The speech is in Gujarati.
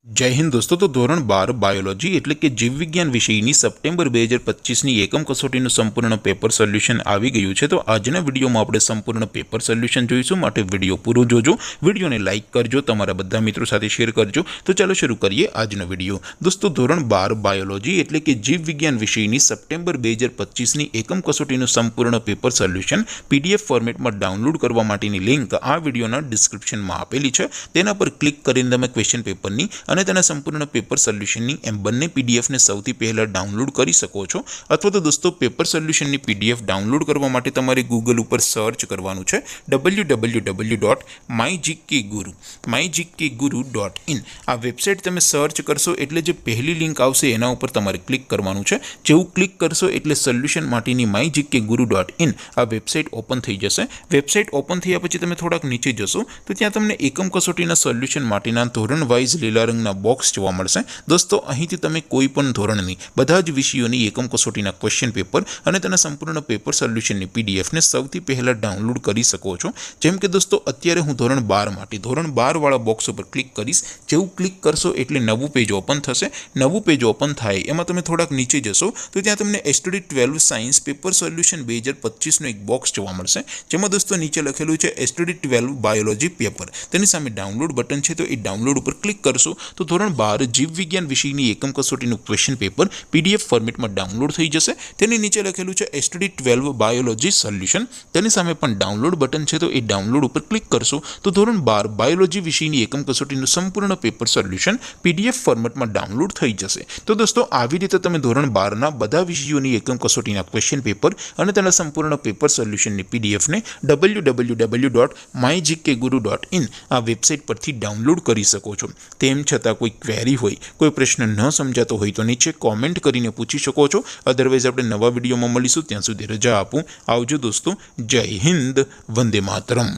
जय हिंद दोस्तों। तो धोरण 12 बायोलॉजी એટલે કે જીવ વિજ્ઞાન વિષયની સપ્ટેમ્બર 2025ની એકમ કસોટીનું સંપૂર્ણ પેપર સોલ્યુશન આવી ગયું છે। તો આજના વિડીયોમાં આપણે સંપૂર્ણ પેપર સોલ્યુશન જોઈશું, માટે વિડીયો પૂરો જોજો, વિડીયોને લાઇક કરજો, તમારા બધા મિત્રો સાથે શેર કરજો। તો ચાલો શરૂ કરીએ આજનો વિડીયો। દોસ્તો ધોરણ 12 બાયોલોજી એટલે કે જીવ વિજ્ઞાન વિષયની સપ્ટેમ્બર 2025ની એકમ કસોટીનું સંપૂર્ણ પેપર સોલ્યુશન પીડીએફ ફોર્મેટમાં ડાઉનલોડ કરવા માટેની લિંક આ વિડીયોના ડિસ્ક્રિપ્શનમાં આપેલી છે। તેના પર ક્લિક કરીને તમે ક્વેશ્ચન પેપરની અને તેના સંપૂર્ણ પેપર સોલ્યુશનની એમ બંને પીડીએફને સૌથી પહેલાં ડાઉનલોડ કરી શકો છો। અથવા તો દોસ્તો પેપર સોલ્યુશનની પીડીએફ ડાઉનલોડ કરવા માટે તમારે ગૂગલ ઉપર સર્ચ કરવાનું છે www.mygkguru.in। આ વેબસાઇટ તમે સર્ચ કરશો એટલે જે પહેલી લિંક આવશે એના ઉપર તમારે ક્લિક કરવાનું છે। જેવું ક્લિક કરશો એટલે સોલ્યુશન માટેની mygkguru.in આ વેબસાઇટ ઓપન થઈ જશે। વેબસાઇટ ઓપન થયા પછી તમે થોડાક નીચે જશો તો ત્યાં તમને એકમ કસોટીના સોલ્યુશન માટેના ધોરણ વાઇઝ લીલા રંગના બોક્સ જોવા મળશે। દોસ્તો અહીંથી તમે કોઈ પણ ધોરણની બધા જ વિષયોની એકમ કસોટીના ક્વેશ્ચન પેપર અને તેના સંપૂર્ણ પેપર સોલ્યુશનની પીડીએફને સૌથી પહેલાં ડાઉનલોડ કરી શકો છો। જેમ કે દોસ્તો અત્યારે હું ધોરણ 12 માટે ધોરણ 12 વાળા બોક્સ ઉપર ક્લિક કરીશ। જેવું ક્લિક કરશો એટલે નવું પેજ ઓપન થશે। નવું પેજ ઓપન થાય એમાં તમે થોડાક નીચે જશો તો ત્યાં તમને એસટીડી 12 સાયન્સ પેપર સોલ્યુશન 2025નું એક બોક્સ જોવા મળશે, જેમાં દોસ્તો નીચે લખેલું છે એસટીડી 12 બાયોલોજી પેપર। તેની સામે ડાઉનલોડ બટન છે, તો એ ડાઉનલોડ ઉપર ક્લિક કરશો તો ધોરણ 12 જીવ વિજ્ઞાન વિષયની એકમ કસોટીનું ક્વેશ્ચન પેપર પીડીએફ ફોર્મેટમાં ડાઉનલોડ થઈ જશે। તેની નીચે લખેલું છે એસટીડી 12 બાયોલોજી સોલ્યુશન, તેની સામે પણ ડાઉનલોડ બટન છે, તો એ ડાઉનલોડ ઉપર ક્લિક કરશો તો ધોરણ 12 બાયોલોજી વિષયની એકમ કસોટીનું સંપૂર્ણ પેપર સોલ્યુશન પીડીએફ ફોર્મેટમાં ડાઉનલોડ થઈ જશે। તો દોસ્તો આવી રીતે તમે ધોરણ 12ના બધા વિષયોની એકમ કસોટીના ક્વેશ્ચન પેપર અને તેના સંપૂર્ણ પેપર સોલ્યુશનની પીડીએફને www.mygkguru.in આ વેબસાઇટ પરથી ડાઉનલોડ કરી શકો છો। તેમ છતાં કોઈ ક્વેરી હોય, કોઈ પ્રશ્ન ન સમજાતો હોય તો નીચે કોમેન્ટ કરીને પૂછી શકો છો। અધરવાઇઝ આપણે નવા વિડીયોમાં મળીશું, ત્યાં સુધી રજા આપું। આવજો દોસ્તો, જય હિન્દ, વંદે માતરમ।